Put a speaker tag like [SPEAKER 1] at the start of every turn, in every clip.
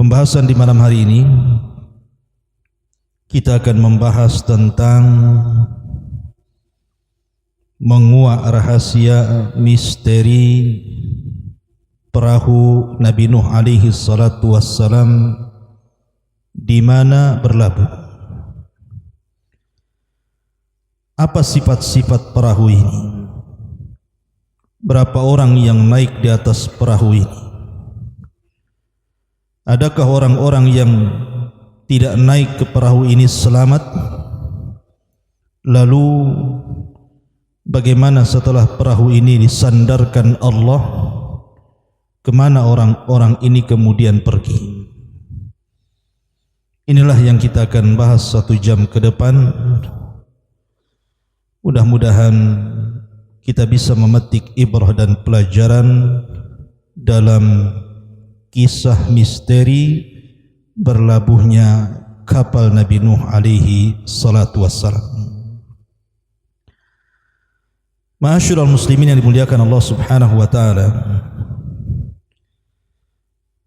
[SPEAKER 1] Pembahasan di malam hari ini kita akan membahas tentang menguak rahasia misteri perahu Nabi Nuh alaihi salatu wassalam di mana berlabuh. Apa sifat-sifat perahu ini? Berapa orang yang naik di atas perahu ini? Adakah orang-orang yang tidak naik ke perahu ini selamat? Lalu bagaimana setelah perahu ini disandarkan Allah? Kemana orang-orang ini kemudian pergi? Inilah yang kita akan bahas 1 jam ke depan. Mudah-mudahan kita bisa memetik ibrah dan pelajaran dalam kisah misteri berlabuhnya kapal Nabi Nuh alaihi salatu wassalam. Ma'asyiral muslimin yang dimuliakan Allah Subhanahu wa taala.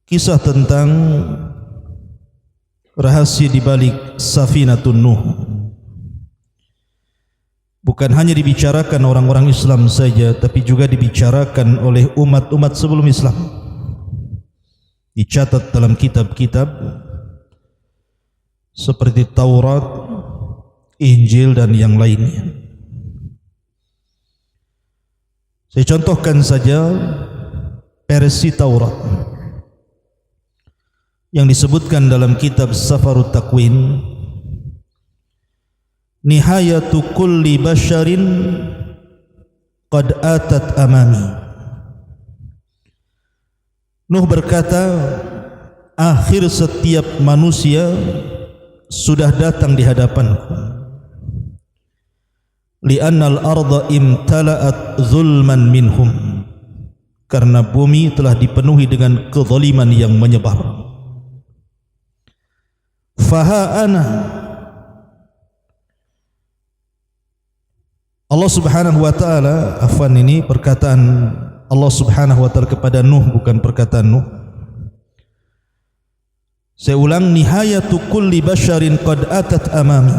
[SPEAKER 1] Kisah tentang rahasia di balik Safinatun Nuh bukan hanya dibicarakan orang-orang Islam saja, tapi juga dibicarakan oleh umat-umat sebelum Islam. Dicatat dalam kitab-kitab seperti Taurat, Injil dan yang lainnya. Saya contohkan saja versi Taurat yang disebutkan dalam kitab Safarut Takwin, nihayatu kulli basharin qad atat amami. Nuh berkata, akhir setiap manusia sudah datang di hadapanku. Li'annal arda imtala'at zulman minhum, karena bumi telah dipenuhi dengan kezaliman yang menyebar. Faha ana, Allah Subhanahu wa taala, afwan, ini perkataan Allah Subhanahu wa taala kepada Nuh, bukan perkataan Nuh. Saya ulang, nihayatu kulli basharin qad atat amami.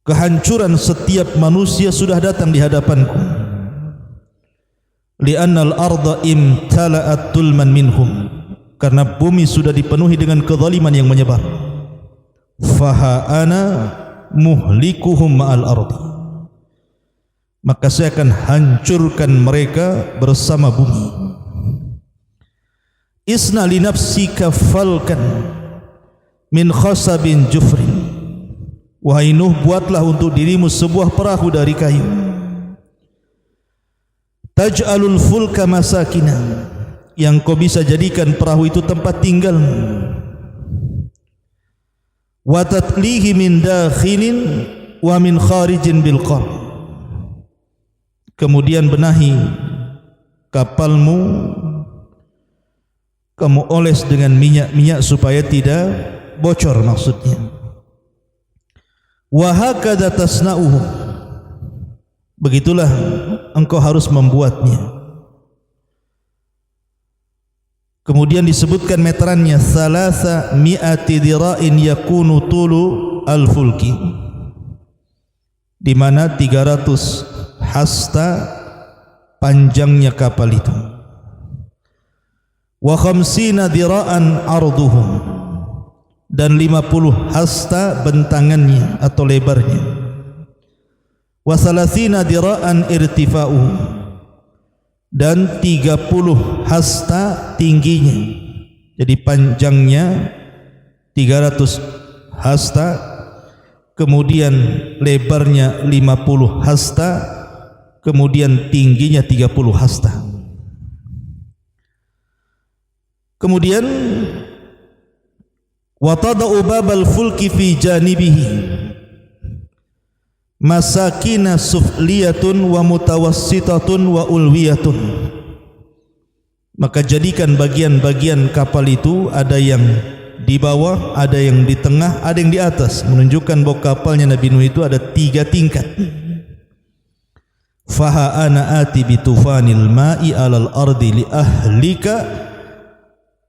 [SPEAKER 1] Kehancuran setiap manusia sudah datang di hadapanku. Li'annal arda imtala'at tulman minhum, karena bumi sudah dipenuhi dengan kezaliman yang menyebar. Faha ana muhlikuhum ma'al ardi, maka saya akan hancurkan mereka bersama bumi. Isna li nafsika falkan min khasabin jufrin, wahai Nuh, buatlah untuk dirimu sebuah perahu dari kayu. Taj'alul fulka masakina, yang kau bisa jadikan perahu itu tempat tinggalmu. Wa tatlihi min dakhilin wa min kharijin bil qar, kemudian benahi kapalmu, kamu oles dengan minyak-minyak supaya tidak bocor, maksudnya. Wa hakadha tasna'uhu, begitulah engkau harus membuatnya. Kemudian disebutkan meterannya, salasa mi'ati dira'in yakunu tulu al-fulki, di mana 300 hasta panjangnya kapal itu. Wa khamsina dira'an arduhum, dan 50 hasta bentangannya atau lebarnya. Wa thalathina dira'an irtifa'uhu, dan 30 hasta tingginya. Jadi panjangnya 300 hasta, kemudian lebarnya 50 hasta, kemudian tingginya 30 hasta. Kemudian wa tada'u babal fulki fi janibihi masakina sufliyatun wa mutawassitatun wa ulwiyatun, maka jadikan bagian-bagian kapal itu ada yang di bawah, ada yang di tengah, ada yang di atas, menunjukkan bahwa kapalnya Nabi Nuh itu ada 3 tingkat. Faha ana ati bitufanil ma'i alal ardi li ahlika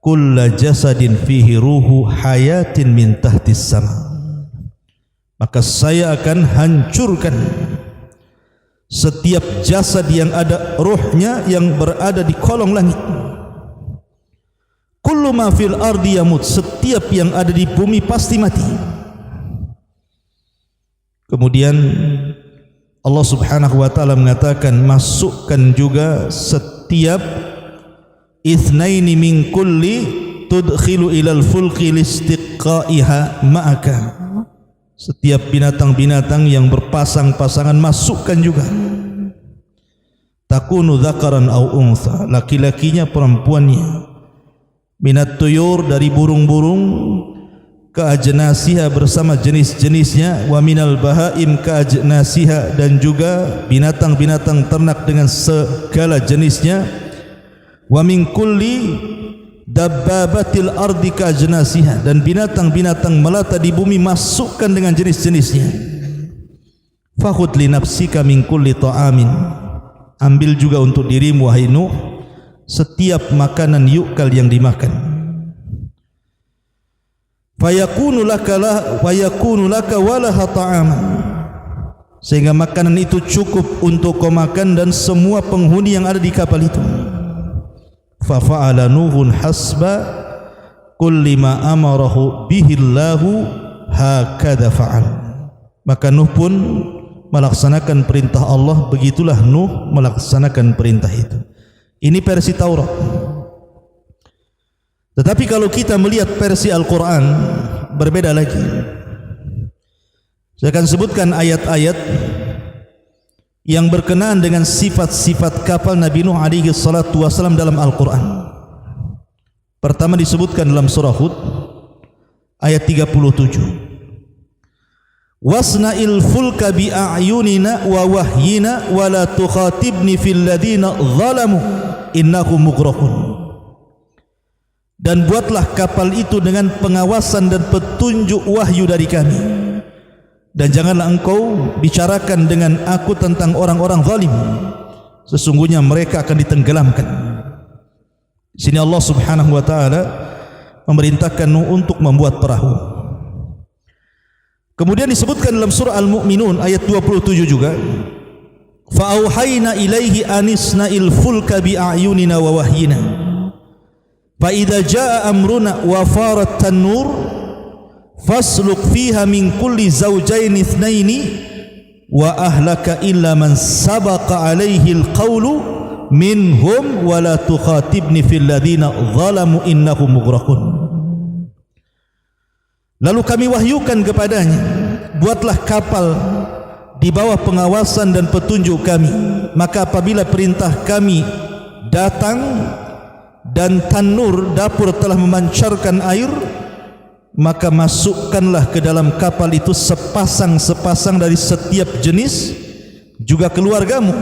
[SPEAKER 1] kulla jasadin fihi ruhu hayatin min tahtis sama. Maka saya akan hancurkan setiap jasad yang ada ruhnya yang berada di kolong langit. Kullu ma fil ardi yamut, setiap yang ada di bumi pasti mati. Kemudian Allah Subhanahu wa taala mengatakan, masukkan juga setiap itsnaini min kulli tudkhilu ilal fulki listiqaiha ma'aka. Setiap binatang-binatang yang berpasang-pasangan masukkan juga. Takunu dzakaran au untha, laki-lakinya perempuannya. Minat tuyur, dari burung-burung, ka ajnasiha bersama jenis-jenisnya, wa minal bahaim ka ajnasiha, dan juga binatang-binatang ternak dengan segala jenisnya, wa min kulli dabbabatil ardi ka ajnasiha, dan binatang-binatang melata di bumi masukkan dengan jenis-jenisnya. Fakhudh li nafsika min kulli ta'amin, ambil juga untuk dirimu wahai Nuh setiap makanan yukal yang dimakan. Fayakunu laka walaha ta'aman, sehingga makanan itu cukup untuk kau makan dan semua penghuni yang ada di kapal itu. Fafa'ala Nuhun hasba kulli ma amarahu bihillahu hakadha fa'al. Maka Nuh pun melaksanakan perintah Allah, begitulah Nuh melaksanakan perintah itu. Ini versi Taurat. Tetapi kalau kita melihat versi Al-Quran, berbeda lagi. Saya akan sebutkan ayat-ayat yang berkenaan dengan sifat-sifat kapal Nabi Nuh alaihi salatu wasalam dalam Al-Quran. Pertama disebutkan dalam surah Hud ayat 37. Wasna'il fulka bi'ayunina wa wahyina wa la tukhatibni fil ladina zalamu innahum mughraqun. Dan buatlah kapal itu dengan pengawasan dan petunjuk wahyu dari kami, dan janganlah engkau bicarakan dengan aku tentang orang-orang zalim, sesungguhnya mereka akan ditenggelamkan. Di sini Allah Subhanahu wa taala memerintahkan Nuh untuk membuat perahu. Kemudian disebutkan dalam surah Al-Mu'minun ayat 27 juga, fa auhayna ilaihi anisna'il fulka bi a'yunina wa wahyina fa idza jaa amruna wa farat tanur fasluk fiha min kulli zawjayn itsnaini wa ahlaka illa man sabaqa alaihi alqawlu minhum wa la tukhatibni fil ladina zalamu innahum mughraqun. Lalu kami wahyukan kepadanya, buatlah kapal di bawah pengawasan dan petunjuk kami, maka apabila perintah kami datang dan tanur dapur telah memancarkan air, maka masukkanlah ke dalam kapal itu sepasang-sepasang dari setiap jenis, juga keluargamu,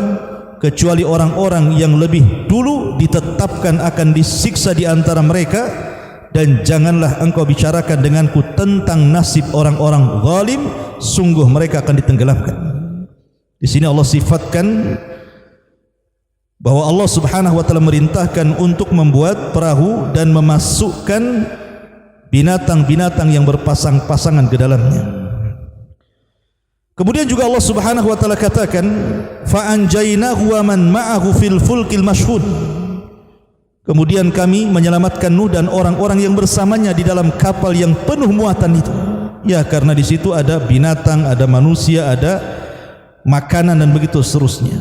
[SPEAKER 1] kecuali orang-orang yang lebih dulu ditetapkan akan disiksa di antara mereka. Dan janganlah engkau bicarakan denganku tentang nasib orang-orang zalim, sungguh mereka akan ditenggelamkan. Di sini Allah sifatkan bahwa Allah Subhanahu wa taala merintahkan untuk membuat perahu dan memasukkan binatang-binatang yang berpasang-pasangan ke dalamnya. Kemudian juga Allah Subhanahu wa taala katakan, fa anjaynahu wa man ma'ahu fil fulkil mashhud. Kemudian kami menyelamatkan Nuh dan orang-orang yang bersamanya di dalam kapal yang penuh muatan itu. Ya, karena di situ ada binatang, ada manusia, ada makanan dan begitu seterusnya.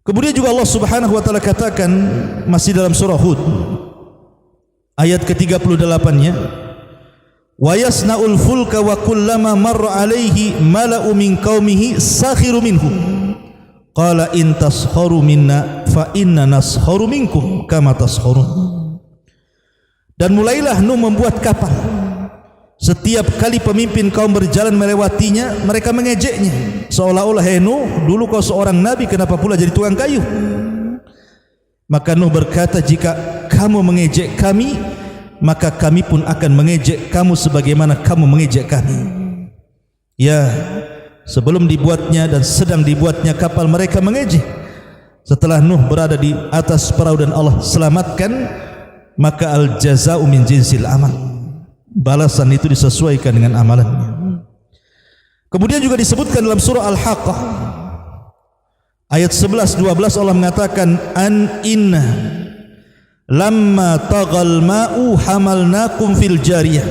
[SPEAKER 1] Kemudian juga Allah Subhanahu wa taala katakan masih dalam surah Hud ayat ke-38-nya, wa yasna'ul fulka wa kullama marra alaihi mala'u min qaumihi sakhiru minhum qala in tasharu minna fa inna nasharu minkum kama tasharun. Dan mulailah Nuh membuat kapal. Setiap kali pemimpin kaum berjalan melewatinya, mereka mengejeknya, seolah-olah, hei Nuh, dulu kau seorang nabi, kenapa pula jadi tukang kayu? Maka Nuh berkata, jika kamu mengejek kami, maka kami pun akan mengejek kamu sebagaimana kamu mengejek kami. Ya, sebelum dibuatnya dan sedang dibuatnya kapal, mereka mengejek. Setelah Nuh berada di atas perahu dan Allah selamatkan, maka al-jaza'u min jinsil amal, balasan itu disesuaikan dengan amalannya. Kemudian juga disebutkan dalam surah Al-Haqqah ayat 11-12, Allah mengatakan, an inna lamma taghal ma'u hamalnakum fil jariyah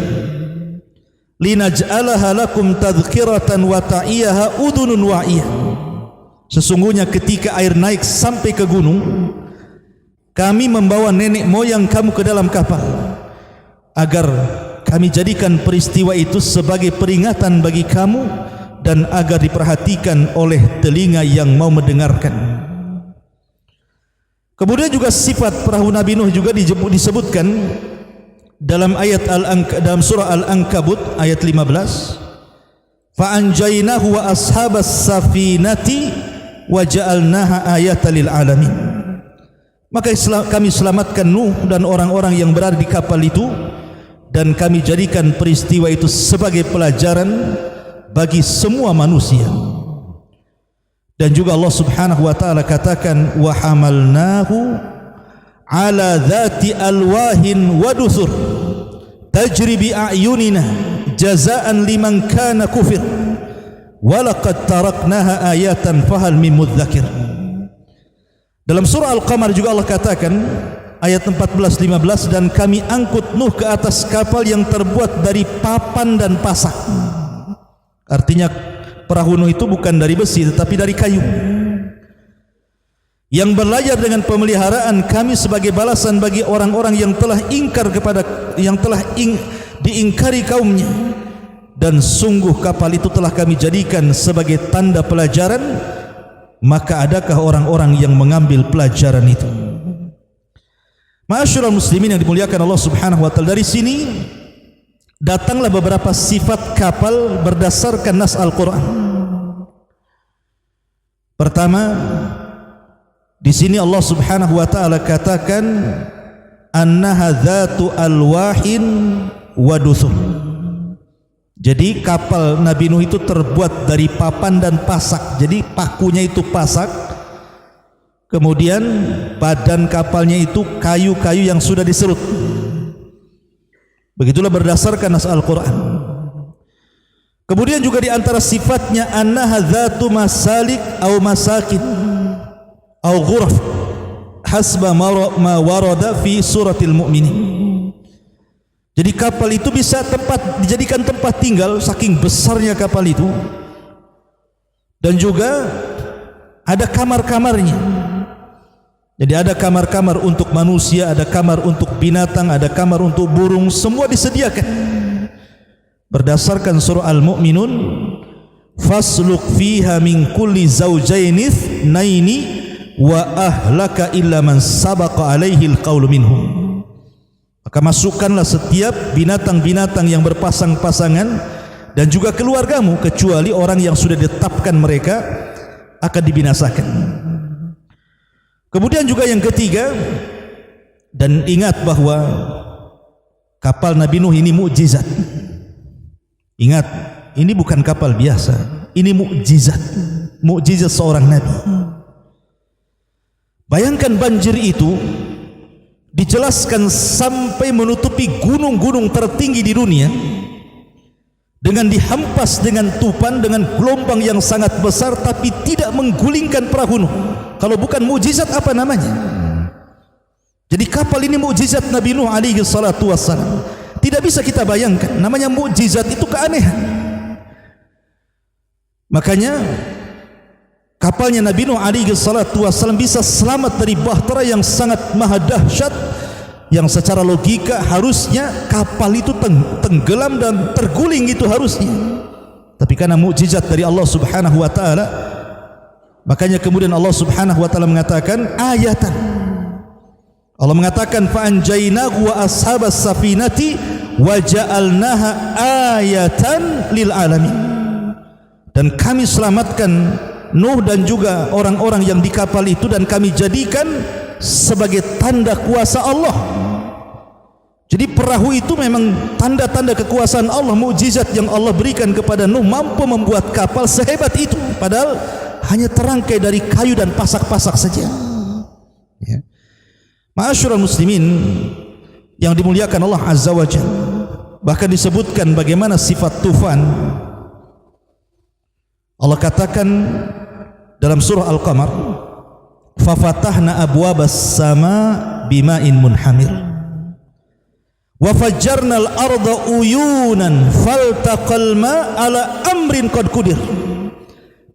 [SPEAKER 1] linaj'alaha lakum tadhkiratan wa ta'iyaha udhunun wa'iyah. Sesungguhnya ketika air naik sampai ke gunung, kami membawa nenek moyang kamu ke dalam kapal agar kami jadikan peristiwa itu sebagai peringatan bagi kamu dan agar diperhatikan oleh telinga yang mau mendengarkan. Kemudian juga sifat perahu Nabi Nuh juga disebutkan dalam dalam surah Al-Ankabut ayat 15. Fa anjaynahu wa ashabas safinati wa ja'alnaha ayatan lil alamin. Maka kami selamatkan Nuh dan orang-orang yang berada di kapal itu, dan kami jadikan peristiwa itu sebagai pelajaran bagi semua manusia. Dan juga Allah Subhanahu wa taala katakan, wa hamalnahu ala dhati alwahin wa dusur tajri bi a'yunina jazaan liman kana kufir walaqad taraknaha ayatan fahal min mudzakir. Dalam surah Al-Qamar juga Allah katakan ayat 14-15, dan kami angkut Nuh ke atas kapal yang terbuat dari papan dan pasak. Artinya perahu Nuh itu bukan dari besi tetapi dari kayu, yang berlayar dengan pemeliharaan kami sebagai balasan bagi orang-orang yang telah ingkar diingkari kaumnya. Dan sungguh kapal itu telah kami jadikan sebagai tanda pelajaran, maka adakah orang-orang yang mengambil pelajaran itu? Ma'asyiral muslimin yang dimuliakan Allah Subhanahu wa taala, dari sini datanglah beberapa sifat kapal berdasarkan nas Al-Qur'an. Pertama, di sini Allah Subhanahu wa taala katakan annaha dzatu alwahin wa dusur. Jadi kapal Nabi Nuh itu terbuat dari papan dan pasak. Jadi pakunya itu pasak, kemudian badan kapalnya itu kayu-kayu yang sudah diserut. Begitulah berdasarkan nas Al-Quran. Kemudian juga di antara sifatnya annaha dzatu masalik au masakin au ghuraf hasba ma warada fi suratil mu'minin. Jadi kapal itu bisa dijadikan tempat tinggal, saking besarnya kapal itu. Dan juga ada kamar-kamarnya. Jadi ada kamar-kamar untuk manusia, ada kamar untuk binatang, ada kamar untuk burung, semua disediakan. Berdasarkan surah Al-Mu'minun, fasluk fiha min kulli zawjaini itsnaini wa ahlaka illa man sabaqa alaihi alqaulu minhum. Maka masukkanlah setiap binatang-binatang yang berpasang-pasangan dan juga keluargamu, kecuali orang yang sudah ditetapkan mereka akan dibinasakan. Kemudian juga yang ketiga, dan ingat bahwa kapal Nabi Nuh ini mukjizat. Ingat, ini bukan kapal biasa, ini mukjizat, mukjizat seorang nabi. Bayangkan banjir itu dijelaskan sampai menutupi gunung-gunung tertinggi di dunia, dengan dihempas dengan tupan, dengan gelombang yang sangat besar, tapi tidak menggulingkan perahu Nuh. Kalau bukan mukjizat apa namanya? Jadi kapal ini mukjizat Nabi Nuh alaihi salatu wassalam. Tidak bisa kita bayangkan, namanya mukjizat itu keanehan. Makanya kapalnya Nabi Nuh alaihi salatu wassalam bisa selamat dari bahtera yang sangat maha dahsyat, yang secara logika harusnya kapal itu tenggelam dan terguling, itu harusnya. Tapi karena mukjizat dari Allah Subhanahu wa taala, makanya kemudian Allah Subhanahu wa taala mengatakan ayatan. Allah mengatakan fa anjaynahu wa ashabas safinati wa ja'alnaha ayatan lil alamin. Dan kami selamatkan Nuh dan juga orang-orang yang di kapal itu, dan kami jadikan sebagai tanda kuasa Allah. Jadi perahu itu memang tanda-tanda kekuasaan Allah, mukjizat yang Allah berikan kepada Nuh, mampu membuat kapal sehebat itu, padahal hanya terangkai dari kayu dan pasak-pasak saja. Ya. Ma'asyiral muslimin yang dimuliakan Allah Azza wa Jalla, bahkan disebutkan bagaimana sifat tufan. Allah katakan dalam surah Al-Qamar, fafatahna abwabas sama bima'in munhamir wa fajjarnal arda uyunan faltaqal ma ala amrin qad qudir.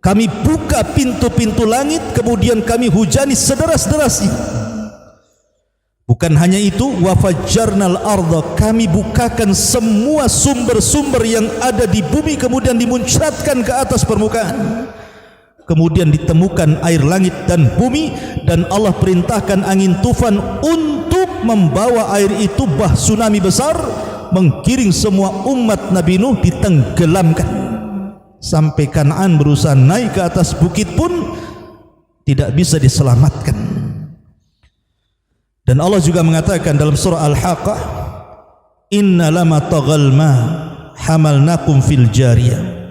[SPEAKER 1] Kami buka pintu-pintu langit, kemudian kami hujani sederas-derasnya. Bukan hanya itu, wa fajjarnal arda, kami bukakan semua sumber-sumber yang ada di bumi, kemudian dimuncratkan ke atas permukaan. Kemudian ditemukan air langit dan bumi, dan Allah perintahkan angin tufan untuk membawa air itu, bah tsunami besar, menggiring semua umat Nabi Nuh, ditenggelamkan. Sampai Kan'an berusaha naik ke atas bukit pun tidak bisa diselamatkan. Dan Allah juga mengatakan dalam surah Al-Haqqah, inna lama taghal ma hamalnakum fil jariyah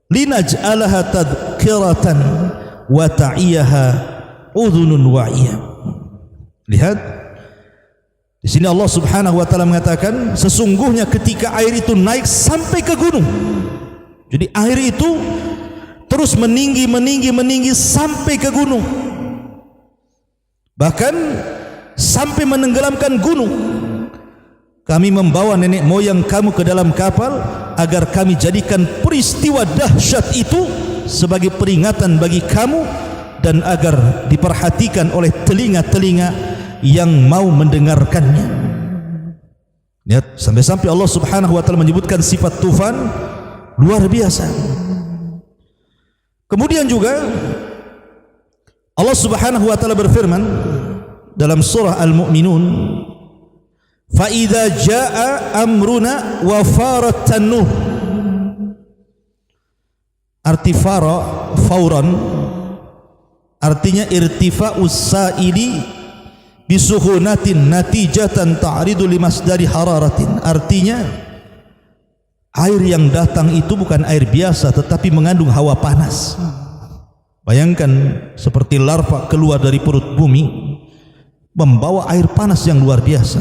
[SPEAKER 1] linaj'alaha tadhkiratan wa ta'iyaha udhunun wa'iyah. Lihat di sini Allah Subhanahu wa taala mengatakan, sesungguhnya ketika air itu naik sampai ke gunung, jadi air itu terus meninggi sampai ke gunung, bahkan sampai menenggelamkan gunung. Kami membawa nenek moyang kamu ke dalam kapal agar kami jadikan peristiwa dahsyat itu sebagai peringatan bagi kamu, dan agar diperhatikan oleh telinga-telinga yang mau mendengarkannya. Lihat, sampai-sampai Allah Subhanahu wa taala menyebutkan sifat tufan luar biasa. Kemudian juga Allah Subhanahu wa taala berfirman dalam surah Al-Mu'minun, fa idza jaa amruna wa farat tanuh. Arti fara fauran artinya irtifa'us sa'ili bisuhunatin natijatan ta'ridu limasdari hararatin. Artinya air yang datang itu bukan air biasa, tetapi mengandung hawa panas. Bayangkan seperti larva keluar dari perut bumi membawa air panas yang luar biasa.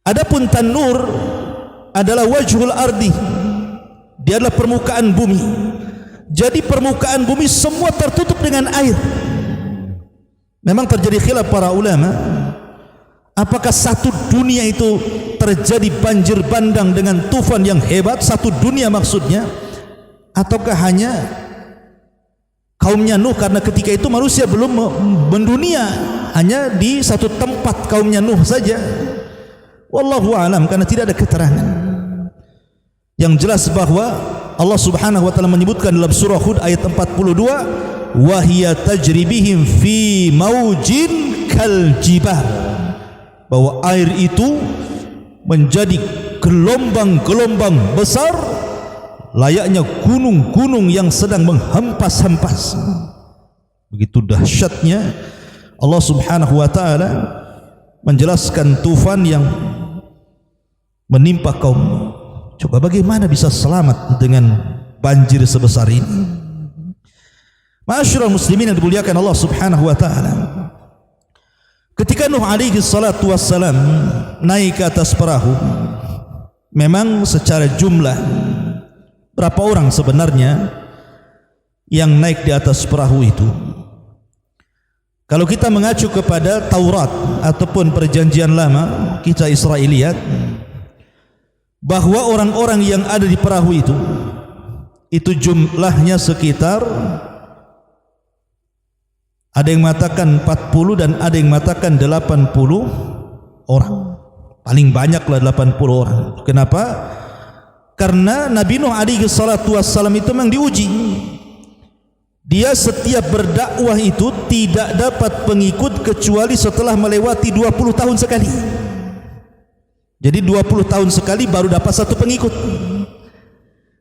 [SPEAKER 1] Adapun tanur adalah wajhul ardi, dia adalah permukaan bumi. Jadi permukaan bumi semua tertutup dengan air. Memang terjadi khilaf para ulama, apakah satu dunia itu terjadi banjir bandang dengan tufan yang hebat, satu dunia maksudnya, ataukah hanya kaumnya Nuh, karena ketika itu manusia belum mendunia, hanya di satu tempat kaumnya Nuh saja. Wallahu a'lam, karena tidak ada keterangan. Yang jelas bahwa Allah Subhanahu wa taala menyebutkan dalam surah Hud ayat 42, wa hiya tajri bihim fi maujin kal jibal, bahwa air itu menjadi gelombang-gelombang besar layaknya gunung-gunung yang sedang menghempas-hempas. Begitu dahsyatnya Allah Subhanahu wa taala menjelaskan tufan yang menimpa kaum. Coba bagaimana bisa selamat dengan banjir sebesar ini? Ma'asyiral muslimin yang dimuliakan Allah Subhanahu wa taala, ketika Nuh alaihi salatu wassalam naik ke atas perahu, memang secara jumlah berapa orang sebenarnya yang naik di atas perahu itu? Kalau kita mengacu kepada Taurat ataupun perjanjian lama, kisah Israiliyat, bahwa orang-orang yang ada di perahu itu jumlahnya sekitar, ada yang mengatakan 40 dan ada yang mengatakan 80 orang. Paling banyaklah 80 orang. Kenapa? Karena Nabi Nuh alaihi salatu wassalam itu memang diuji. Dia setiap berdakwah itu tidak dapat pengikut kecuali setelah melewati 20 tahun sekali. Jadi 20 tahun sekali baru dapat satu pengikut.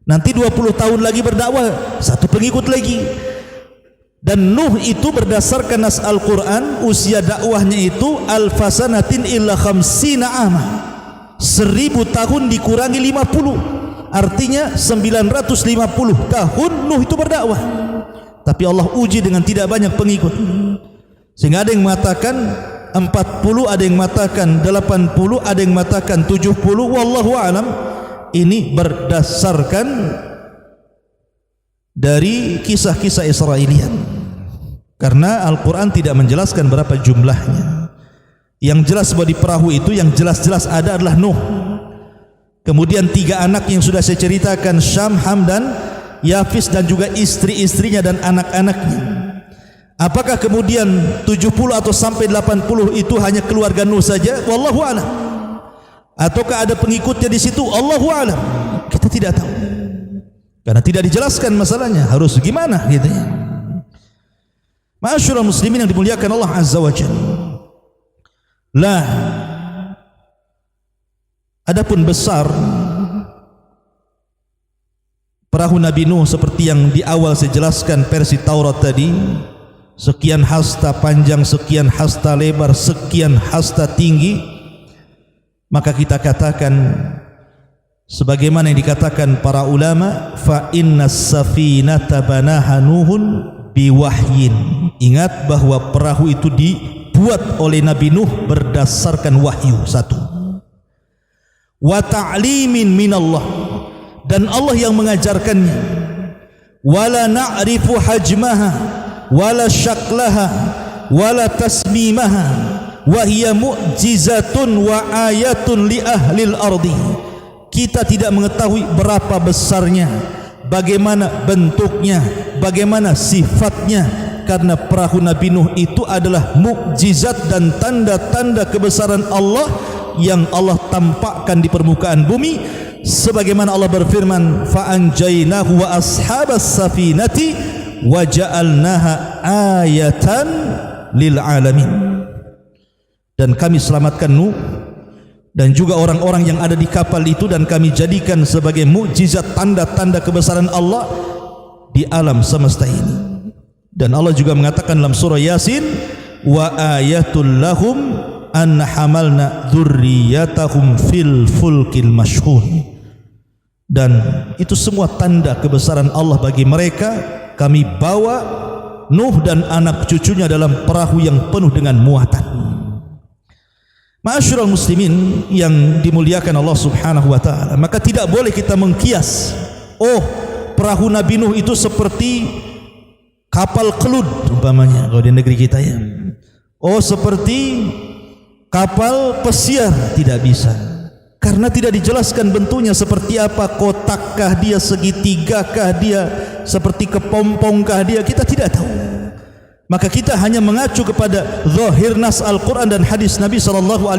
[SPEAKER 1] Nanti 20 tahun lagi berdakwah, satu pengikut lagi. Dan Nuh itu berdasarkan nas Al-Quran, usia dakwahnya itu alfasanatin illa khamsina ama, 1000 tahun dikurangi 50, artinya 950 tahun Nuh itu berdakwah. Tapi Allah uji dengan tidak banyak pengikut, sehingga ada yang mengatakan 40, ada yang mengatakan 80, ada yang mengatakan 70, wallahu alam. Ini berdasarkan dari kisah-kisah Israelian, karena Al-Quran tidak menjelaskan berapa jumlahnya. Yang jelas bahwa di perahu itu yang jelas-jelas ada adalah Nuh, kemudian 3 anak yang sudah saya ceritakan, Syam, Ham dan Yafis, dan juga istri-istrinya dan anak-anaknya. Apakah kemudian 70 atau sampai 80 itu hanya keluarga Nuh saja? Wallahu a'lam. Ataukah ada pengikutnya di situ? Allahu a'lam. Kita tidak tahu, karena tidak dijelaskan masalahnya harus gimana gitu ya. Ma'asyiral muslimin yang dimuliakan Allah Azza wa Jalla. Lah, adapun besar perahu Nabi Nuh seperti yang di awal saya jelaskan versi Taurat tadi, sekian hasta panjang, sekian hasta lebar, sekian hasta tinggi, maka kita katakan sebagaimana yang dikatakan para ulama, fa innas safinata banaha Nuhun biwahyin. Ingat bahwa perahu itu dibuat oleh Nabi Nuh berdasarkan wahyu, satu. Wa ta'limin minallah, dan Allah yang mengajarkannya. Wala na'rifu hajmaha wala syaklaha wala tasmimaha wa hiya mu'jizatun wa ayatun li ahlil ardi. Kita tidak mengetahui berapa besarnya, bagaimana bentuknya, bagaimana sifatnya, karena perahu Nabi Nuh itu adalah mukjizat dan tanda-tanda kebesaran Allah yang Allah tampakkan di permukaan bumi, sebagaimana Allah berfirman, fa anjaynahu wa ashabas safinati wa ja'alnaha ayatan lil alamin. Dan kami selamatkan Nuh dan juga orang-orang yang ada di kapal itu, dan kami jadikan sebagai mukjizat, tanda-tanda kebesaran Allah di alam semesta ini. Dan Allah juga mengatakan dalam surah Yasin, wa ayatul lahum an hamalna dzurriyyatahum fil fulkil mashhun. Dan itu semua tanda kebesaran Allah bagi mereka. Kami bawa Nuh dan anak cucunya dalam perahu yang penuh dengan muatan. Ma'asyiral muslimin yang dimuliakan Allah Subhanahu wa taala, maka tidak boleh kita mengkias, oh perahu Nabi Nuh itu seperti kapal kelud umpamanya kalau di negeri kita ya. Oh seperti kapal pesiar, tidak bisa. Karena tidak dijelaskan bentuknya seperti apa, kotakkah dia, segitigakah dia, seperti kepompongkah dia, kita tidak tahu. Maka kita hanya mengacu kepada zahir nas Al-Quran dan hadis Nabi SAW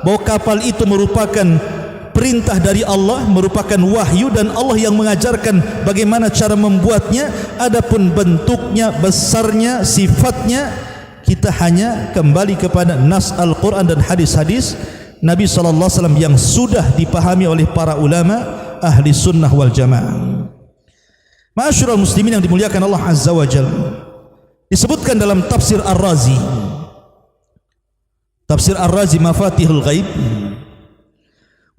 [SPEAKER 1] bahwa kapal itu merupakan perintah dari Allah, merupakan wahyu, dan Allah yang mengajarkan bagaimana cara membuatnya. Adapun bentuknya, besarnya, sifatnya, kita hanya kembali kepada nas Al-Quran dan hadis-hadis Nabi SAW yang sudah dipahami oleh para ulama ahli sunnah wal jamaah. Ma'asyiral muslimin yang dimuliakan Allah Azza wa Jalla, disebutkan dalam tafsir Ar-Razi, tafsir Ar-Razi Mafatihul Ghaib,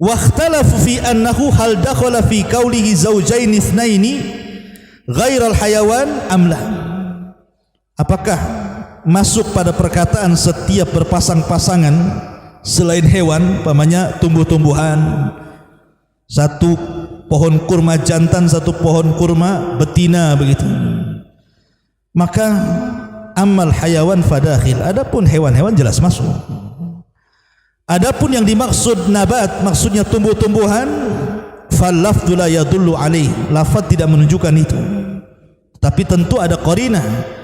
[SPEAKER 1] wa ikhtalafu fi annahu hal dakhala fi qawlihi zawjain itsnaini ghairal hayawan amla. Apakah masuk pada perkataan setiap berpasang-pasangan selain hewan, umpamanya tumbuh-tumbuhan, satu pohon kurma jantan, satu pohon kurma betina begitu, maka amal hayawan fadakhil, adapun hewan-hewan jelas masuk. Adapun yang dimaksud nabat, maksudnya tumbuh-tumbuhan, fal lafdzu la yadullu alaih, lafaz tidak menunjukkan itu. Tapi tentu ada qarinah.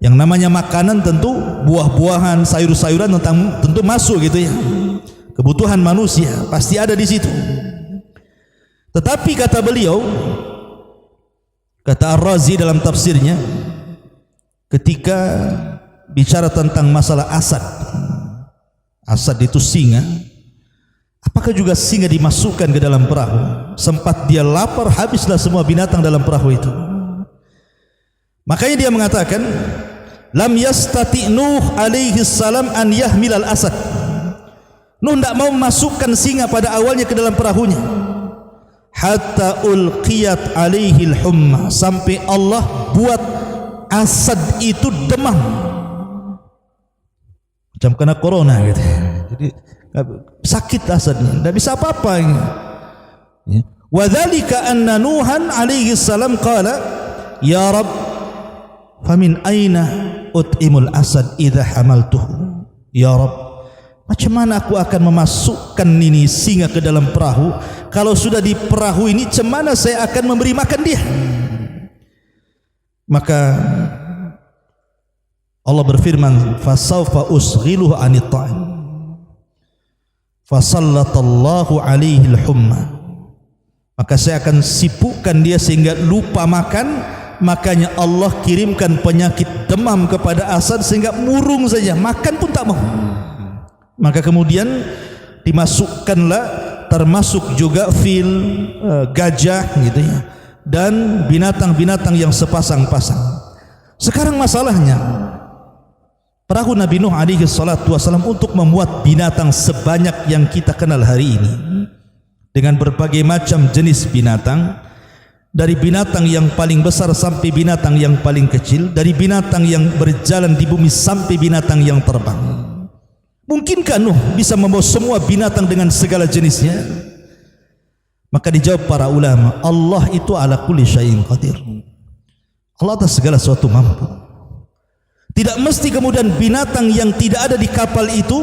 [SPEAKER 1] Yang namanya makanan tentu buah-buahan, sayur-sayuran tentu masuk gitu ya. Kebutuhan manusia pasti ada di situ. Tetapi kata beliau, kata Ar-Razi dalam tafsirnya, ketika bicara tentang masalah asad, asad itu singa, Apakah juga singa dimasukkan ke dalam perahu? Sempat dia lapar, habislah semua binatang dalam perahu itu. Makanya dia mengatakan, lam yastati Nuh alaihi salam an yahmil al-asad. Nuh tidak mau memasukkan singa pada awalnya ke dalam perahunya. Hatta ulqiyat alaihi al-humma, sampai Allah buat asad itu demam. Macam kena corona gitu. Jadi sakit asadnya, tidak bisa apa-apa. Wa dzalika anna Nuhan alaihi salam qala, ya Rabb, famin aina ut'imul asad idza hamaltuhu. Ya Rabb, macam mana aku akan memasukkan ini singa ke dalam perahu? Kalau sudah di perahu ini, macam mana saya akan memberi makan dia? Maka Allah berfirman, fasawfa usghiluhu anit ta'am fasallatallahu alaihi al-humma. Maka saya akan sibukkan dia sehingga lupa makan. Makanya Allah kirimkan penyakit demam kepada Asad sehingga murung saja, makan pun tak mau. Maka kemudian dimasukkanlah, termasuk juga fil, gajah gitu ya, dan binatang-binatang yang sepasang-pasang. Sekarang masalahnya, perahu Nabi Nuh alaihi salatu wasalam untuk memuat binatang sebanyak yang kita kenal hari ini, dengan berbagai macam jenis binatang, dari binatang yang paling besar sampai binatang yang paling kecil, dari binatang yang berjalan di bumi sampai binatang yang terbang. Mungkinkah Nuh bisa membawa semua binatang dengan segala jenisnya? Maka dijawab para ulama, Allah itu ala kulli syai'in qadir. Allah atas segala sesuatu mampu. Tidak mesti kemudian binatang yang tidak ada di kapal itu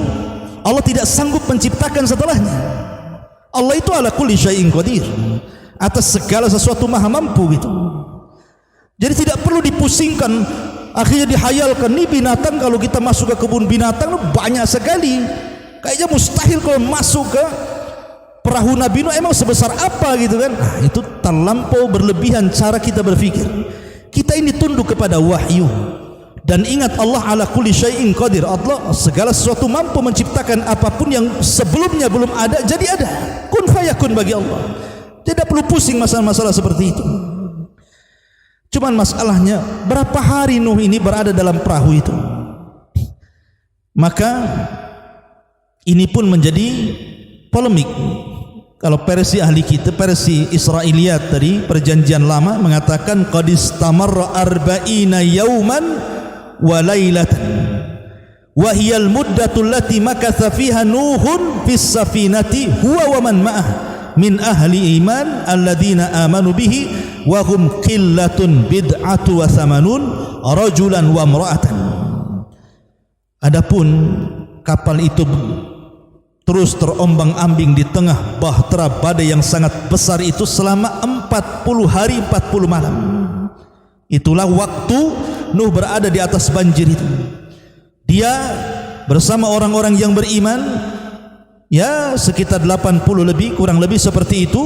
[SPEAKER 1] Allah tidak sanggup menciptakan setelahnya. Allah itu ala kulli syai'in qadir, atas segala sesuatu maha mampu gitu. Jadi tidak perlu dipusingkan, akhirnya dihayalkan, nih binatang kalau kita masuk ke kebun binatang banyak sekali, kayaknya mustahil kalau masuk ke perahu Nabi Nuh, emang sebesar apa gitu kan. Nah, itu terlampau berlebihan cara kita berpikir. Kita ini tunduk kepada wahyu. Dan ingat, Allah ala kulli syai'in qadir. Allah segala sesuatu mampu menciptakan apapun yang sebelumnya belum ada jadi ada. Kun fayakun bagi Allah. Tidak perlu pusing masalah-masalah seperti itu. Cuman masalahnya, berapa hari Nuh ini berada dalam perahu itu? Maka ini pun menjadi polemik. Kalau versi ahli kita, versi Israiliyat tadi, perjanjian lama mengatakan qad istamarra arba'ina yauman wa lailatan wa hiyal muddatu allati makatha fiha Nuhun fis safinati huwa wa man ma'ah min ahli iman alladzina amanu bihi wa hum qillatun bid'atu wa thamanun rajulan wa imra'atan. Adapun kapal itu terus terombang-ambing di tengah bahtera badai yang sangat besar itu selama 40 hari 40 malam. Itulah waktu Nuh berada di atas banjir itu. Dia bersama orang-orang yang beriman, ya sekitar 80 lebih, kurang lebih seperti itu.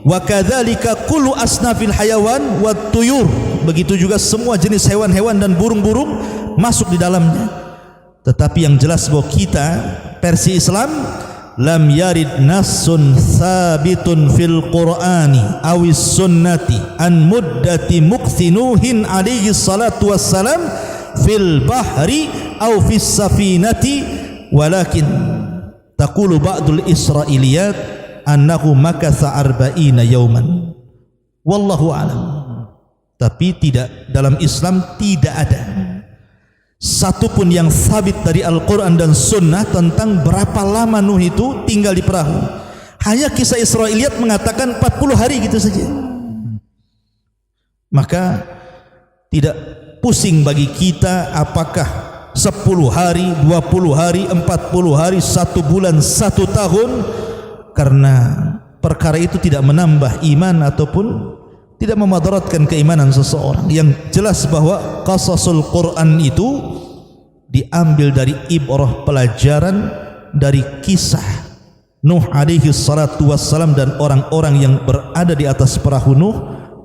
[SPEAKER 1] Wa kadzalika kullu asnafil hayawan wat tuyur. Begitu juga semua jenis hewan-hewan dan burung-burung masuk di dalamnya. Tetapi yang jelas bahwa kita versi Islam, lam yarid nassun sabitun fil Qur'ani awis sunnati an muddati muqsinuhin alaihi salatu wassalam fil bahri aw fis safinati, walakin taqulu ba'dul israiliyat annahu makatha arba'ina yauman wallahu alam. Tapi tidak, dalam Islam tidak ada satu pun yang sabit dari Al-Quran dan Sunnah tentang berapa lama Nuh itu tinggal di perahu. Hanya kisah Israiliyat mengatakan 40 hari gitu saja. Maka tidak pusing bagi kita apakah 10 hari, 20 hari, 40 hari, 1 bulan, 1 tahun, karena perkara itu tidak menambah iman ataupun tidak memadaratkan keimanan seseorang. Yang jelas bahwa qasasul Quran itu diambil dari ibrah, pelajaran dari kisah Nuh alaihi salatu wassalam dan orang-orang yang berada di atas perahu Nuh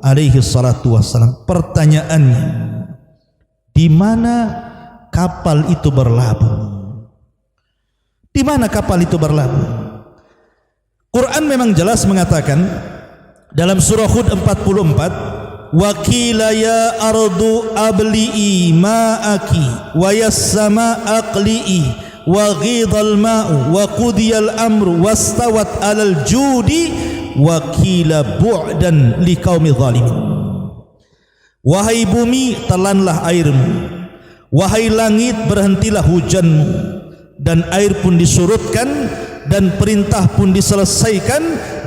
[SPEAKER 1] alaihi salatu wassalam. Pertanyaannya, di mana kapal itu berlabuh? Di mana kapal itu berlabuh? Quran memang jelas mengatakan dalam surah Hud 44, wa qila ya ardu abli'i ma'aki wa yas samaa'a aqli'i wa ghidhal ma'u wa qudiyal amru wastawat 'alal judi wa qila bu'dan liqaumi zalimin. Wahai bumi, telanlah airmu, wahai langit, berhentilah hujanmu, dan air pun disurutkan, dan perintah pun diselesaikan,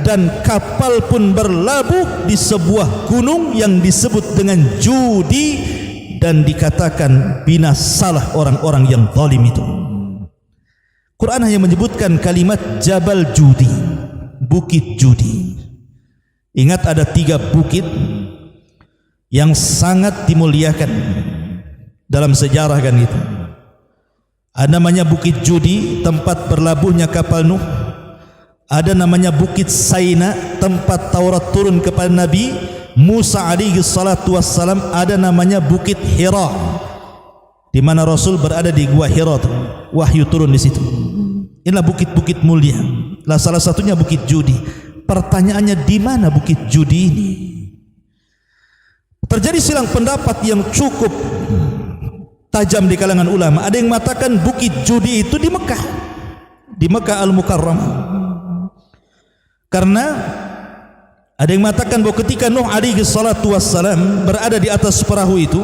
[SPEAKER 1] dan kapal pun berlabuh di sebuah gunung yang disebut dengan Judi, dan dikatakan binasalah orang-orang yang zalim itu. Quran hanya menyebutkan kalimat Jabal Judi, Bukit Judi. Ingat ada 3 bukit yang sangat dimuliakan dalam sejarah kan itu. Ada namanya Bukit Judi, tempat berlabuhnya kapal Nuh. Ada namanya Bukit Saina, tempat Taurat turun kepada Nabi Musa alaihi salatu wassalam. Ada namanya Bukit Hira, di mana Rasul berada di gua Hira, wahyu turun di situ. Inilah bukit-bukit mulia. Lah salah satunya Bukit Judi. Pertanyaannya, di mana Bukit Judi ini? Terjadi silang pendapat yang cukup tajam di kalangan ulama. Ada yang mengatakan Bukit Judi itu di Mekah, di Mekah Al-Mukarramah. Karena ada yang mengatakan bahwa ketika Nuh alaihi salatu wassalam berada di atas perahu itu,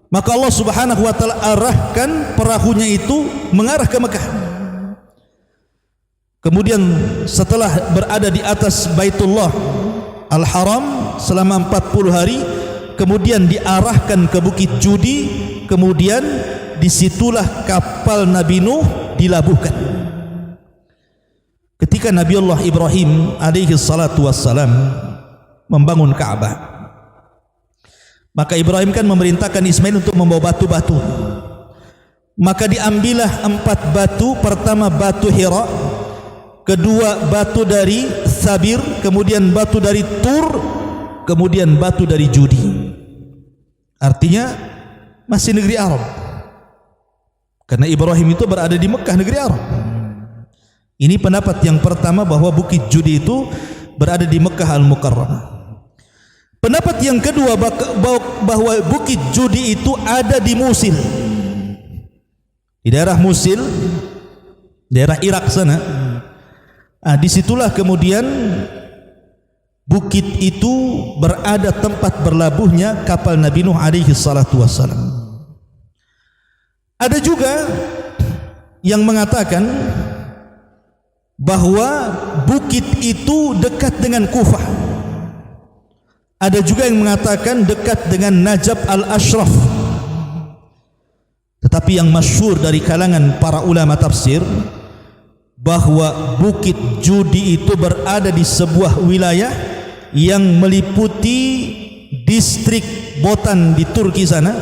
[SPEAKER 1] maka Allah Subhanahu wa taala arahkan perahunya itu mengarah ke Mekah. Kemudian setelah berada di atas Baitullah Al-Haram selama 40 hari, kemudian diarahkan ke Bukit Judi, kemudian disitulah kapal Nabi Nuh dilabuhkan. Ketika Nabi Allah Ibrahim alaihi salatu wassalam membangun Ka'bah, maka Ibrahim kan memerintahkan Ismail untuk membawa batu-batu. Maka diambillah 4 batu. Pertama batu Hira, kedua batu dari Sabir, kemudian batu dari Tur, kemudian batu dari Judi. Artinya masih negeri Arab, karena Ibrahim itu berada di Mekah, negeri Arab. Ini pendapat yang pertama, bahwa Bukit Judi itu berada di Mekah Al-Mukarramah. Pendapat yang kedua, bahwa Bukit Judi itu ada di Musil, di daerah Musil, daerah Irak sana. Disitulah kemudian bukit itu berada tempat berlabuhnya kapal Nabi Nuh alaihi salatu wassalam. Ada juga yang mengatakan bahwa bukit itu dekat dengan Kufah. Ada juga yang mengatakan dekat dengan Najab al-Ashraf. Tetapi yang masyhur dari kalangan para ulama tafsir, bahwa Bukit Judi itu berada di sebuah wilayah yang meliputi distrik Botan di Turki sana,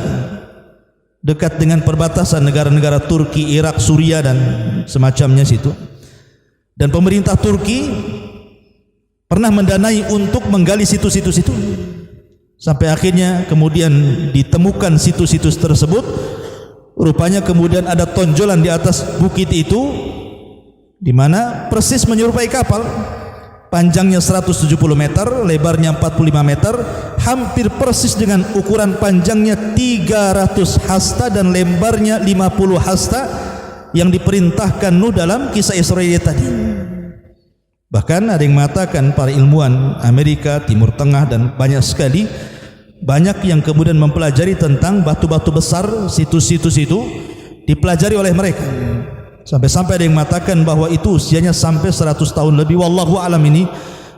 [SPEAKER 1] dekat dengan perbatasan negara-negara Turki, Irak, Suria dan semacamnya situ. Dan pemerintah Turki pernah mendanai untuk menggali situs-situs itu, sampai akhirnya kemudian ditemukan situs-situs tersebut. Rupanya kemudian ada tonjolan di atas bukit itu, di mana persis menyerupai kapal. Panjangnya 170 meter, lebarnya 45 meter, hampir persis dengan ukuran panjangnya 300 hasta dan lebarnya 50 hasta yang diperintahkan Nuh dalam kisah Israel tadi. Bahkan ada yang mengatakan, para ilmuwan Amerika, Timur Tengah dan banyak sekali, banyak yang kemudian mempelajari tentang batu-batu besar, situs-situs itu dipelajari oleh mereka. Sampai-sampai ada yang mengatakan bahwa itu usianya sampai 100 tahun lebih. Wallahu alam, ini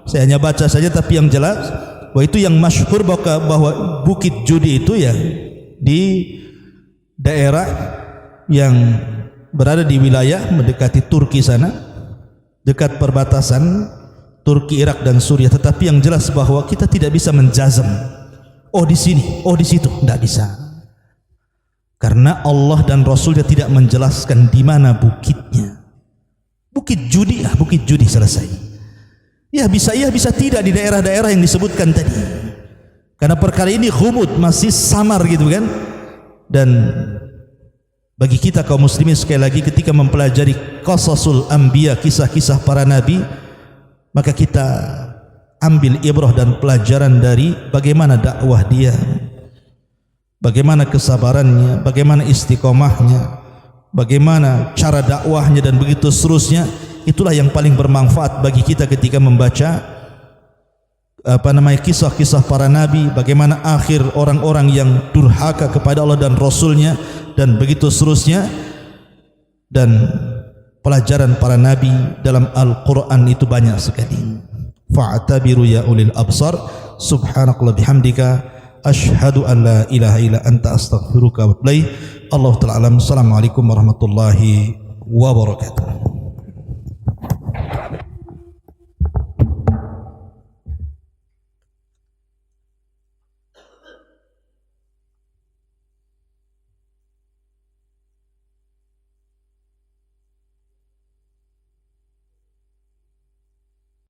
[SPEAKER 1] saya hanya baca saja, tapi yang jelas bahwa itu yang masyhur, bahwa Bukit Judi itu ya di daerah yang berada di wilayah mendekati Turki sana, dekat perbatasan Turki, Irak dan Suriah. Tetapi yang jelas bahwa kita tidak bisa menjazam, oh di sini, oh di situ, tidak bisa. Karena Allah dan Rasulnya tidak menjelaskan di mana bukitnya. Bukit Judi, Bukit Judi, selesai. Ya bisa tidak di daerah-daerah yang disebutkan tadi. Karena perkara ini ghumud, masih samar gitu kan. Dan bagi kita kaum muslimin, sekali lagi, ketika mempelajari qasasul anbiya, kisah-kisah para nabi, maka kita ambil ibrah dan pelajaran dari bagaimana dakwah dia, bagaimana kesabarannya, bagaimana istiqomahnya, bagaimana cara dakwahnya, dan begitu seterusnya. Itulah yang paling bermanfaat bagi kita ketika membaca kisah-kisah para nabi, bagaimana akhir orang-orang yang durhaka kepada Allah dan Rasulnya, dan begitu seterusnya. Dan pelajaran para nabi dalam Al-Quran itu banyak sekali. Fa'tabiru ya ulil absar. Subhanakallah bihamdika, asyhadu an la ilaha illa anta, astaghfiruka wa atubu ilaik. Allah ta'ala alam. Assalamualaikum warahmatullahi wabarakatuh.